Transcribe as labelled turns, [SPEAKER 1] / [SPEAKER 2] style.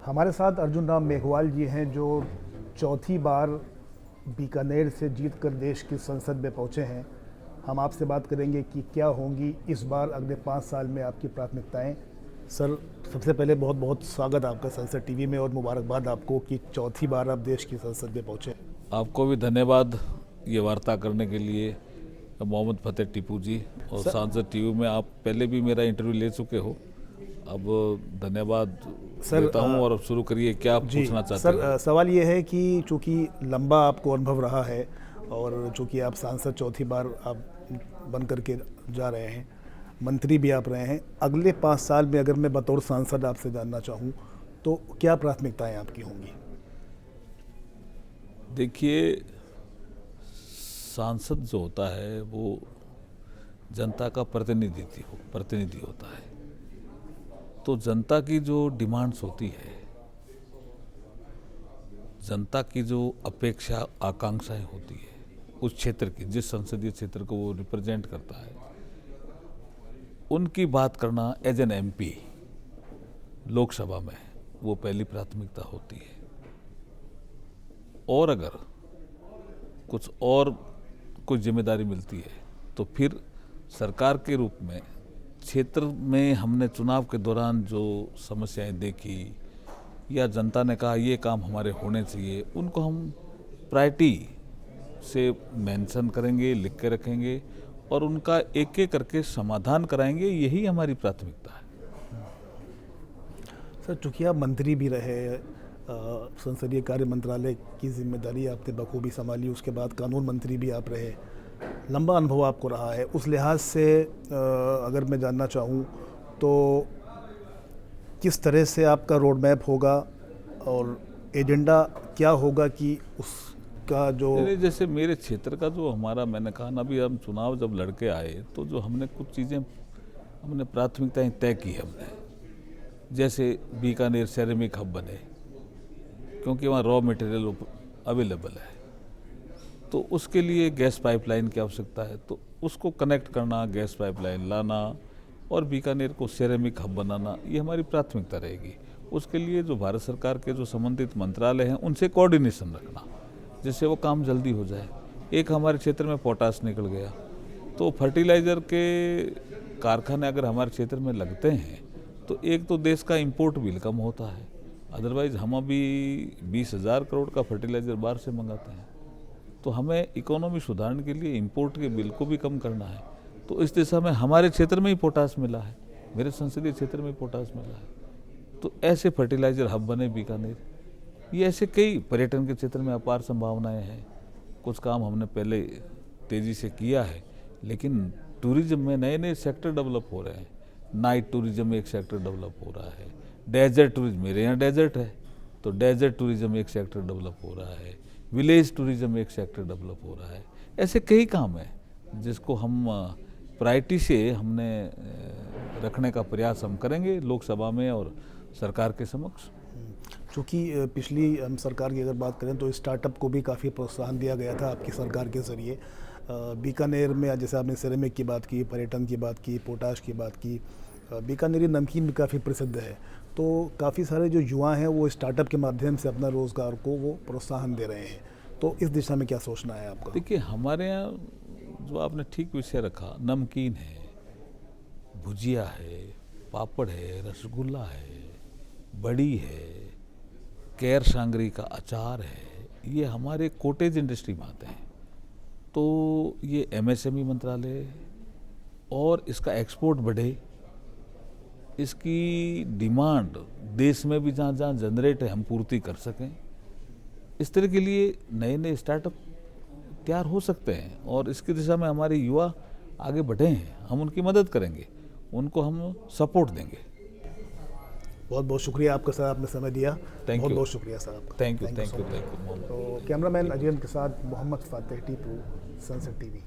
[SPEAKER 1] हमारे साथ अर्जुन राम मेघवाल जी हैं, जो चौथी बार बीकानेर से जीत कर देश की संसद में पहुंचे हैं। हम आपसे बात करेंगे कि क्या होंगी इस बार अगले 5 साल में आपकी प्राथमिकताएं। सर, सबसे पहले बहुत बहुत स्वागत आपका संसद टीवी में और मुबारकबाद आपको कि चौथी बार आप देश की संसद में पहुंचे।
[SPEAKER 2] आपको भी धन्यवाद ये वार्ता करने के लिए, मोहम्मद फतेह टीपू जी। और सांसद टीवी में आप पहले भी मेरा इंटरव्यू ले चुके हो, अब धन्यवाद देता हूं। और अब शुरू करिए, क्या आप पूछना चाहते हैं?
[SPEAKER 1] सर, सवाल ये है कि चूँकि लंबा आपको अनुभव रहा है और चूँकि आप सांसद चौथी बार आप बन करके जा रहे हैं, मंत्री भी आप रहे हैं, अगले 5 साल में अगर मैं बतौर सांसद आपसे जानना चाहूँ तो क्या प्राथमिकताएं आपकी होंगी?
[SPEAKER 2] देखिए, सांसद जो होता है वो जनता का प्रतिनिधि होता है। तो जनता की जो डिमांड्स होती है, जनता की जो अपेक्षा आकांक्षाएं होती है उस क्षेत्र की, जिस संसदीय क्षेत्र को वो रिप्रेजेंट करता है, उनकी बात करना एज एन एमपी लोकसभा में वो पहली प्राथमिकता होती है। और अगर कुछ जिम्मेदारी मिलती है तो फिर सरकार के रूप में क्षेत्र में हमने चुनाव के दौरान जो समस्याएं देखी या जनता ने कहा ये काम हमारे होने चाहिए, उनको हम प्रायोरिटी से मेंशन करेंगे, लिख के रखेंगे और उनका एक एक करके समाधान कराएंगे। यही हमारी प्राथमिकता है।
[SPEAKER 1] सर, चूँकि आप मंत्री भी रहे, संसदीय कार्य मंत्रालय की जिम्मेदारी आपने बखूबी संभाली, उसके बाद कानून मंत्री भी आप रहे, लंबा अनुभव आपको रहा है। उस लिहाज से अगर मैं जानना चाहूँ तो किस तरह से आपका रोड मैप होगा और एजेंडा क्या होगा कि उसका जो
[SPEAKER 2] जैसे मेरे क्षेत्र का जो हमारा, मैंने कहा ना, अभी हम चुनाव जब लड़के आए तो जो हमने कुछ चीज़ें हमने प्राथमिकताएं तय की हमने, जैसे बीकानेर सेरेमिक हब बने क्योंकि वहाँ रॉ मटेरियल अवेलेबल है, तो उसके लिए गैस पाइपलाइन की आवश्यकता है, तो उसको कनेक्ट करना, गैस पाइपलाइन लाना और बीकानेर को सेरेमिक हब बनाना, ये हमारी प्राथमिकता रहेगी। उसके लिए जो भारत सरकार के जो संबंधित मंत्रालय हैं उनसे कोऑर्डिनेशन रखना, जिससे वो काम जल्दी हो जाए। एक हमारे क्षेत्र में पोटाश निकल गया, तो फर्टिलाइज़र के कारखाने अगर हमारे क्षेत्र में लगते हैं तो एक तो देश का इंपोर्ट बिल कम होता है, अदरवाइज़ हम अभी 20,000 करोड़ का फर्टिलाइज़र बाहर से मंगाते हैं। तो हमें इकोनॉमी सुधारने के लिए इंपोर्ट के बिल को भी कम करना है। तो इस दिशा में हमारे क्षेत्र में ही पोटाश मिला है, मेरे संसदीय क्षेत्र में पोटाश मिला है, तो ऐसे फर्टिलाइज़र हब बने बीकानेर। ये ऐसे कई पर्यटन के क्षेत्र में अपार संभावनाएं हैं। कुछ काम हमने पहले तेज़ी से किया है, लेकिन टूरिज्म में नए नए सेक्टर डेवलप हो रहे हैं। नाइट टूरिज्म में एक सेक्टर डेवलप हो रहा है, डेजर्ट टूरिज्म, मेरे यहाँ डेजर्ट है तो डेजर्ट टूरिज्म एक सेक्टर डेवलप हो रहा है, विलेज टूरिज्म एक सेक्टर डेवलप हो रहा है। ऐसे कई काम हैं जिसको हम प्रायोरिटी से हमने रखने का प्रयास हम करेंगे लोकसभा में और सरकार के समक्ष।
[SPEAKER 1] चूँकि पिछली हम सरकार की अगर बात करें तो स्टार्टअप को भी काफ़ी प्रोत्साहन दिया गया था आपकी सरकार के ज़रिए। बीकानेर में जैसे आपने सेरेमिक की बात की, पर्यटन की बात की, पोटाश की बात की, बीकानेरी नमकीन भी काफ़ी प्रसिद्ध है, तो काफ़ी सारे जो युवा हैं वो स्टार्टअप के माध्यम से अपना रोज़गार को वो प्रोत्साहन दे रहे हैं। तो इस दिशा में क्या सोचना है आपका?
[SPEAKER 2] देखिए, हमारे यहाँ जो आपने ठीक विषय रखा, नमकीन है, भुजिया है, पापड़ है, रसगुल्ला है, बड़ी है, केर सांगरी का अचार है, ये हमारे कोटेज इंडस्ट्री में आते हैं। तो ये एमएसएमई मंत्रालय और इसका एक्सपोर्ट बढ़े, इसकी डिमांड देश में भी जहाँ जहाँ जनरेट है हम पूर्ति कर सकें, इस तरह के लिए नए नए स्टार्टअप तैयार हो सकते हैं और इसकी दिशा में हमारे युवा आगे बढ़े हैं। हम उनकी मदद करेंगे, उनको हम सपोर्ट देंगे।
[SPEAKER 1] बहुत बहुत शुक्रिया आपका सर, आपने समय दिया।
[SPEAKER 2] थैंक यू,
[SPEAKER 1] बहुत शुक्रिया सर आपका।
[SPEAKER 2] Thank you.
[SPEAKER 1] तो कैमरामैन अजयन के साथ मोहम्मद फतेह टीपू, संसद टीवी।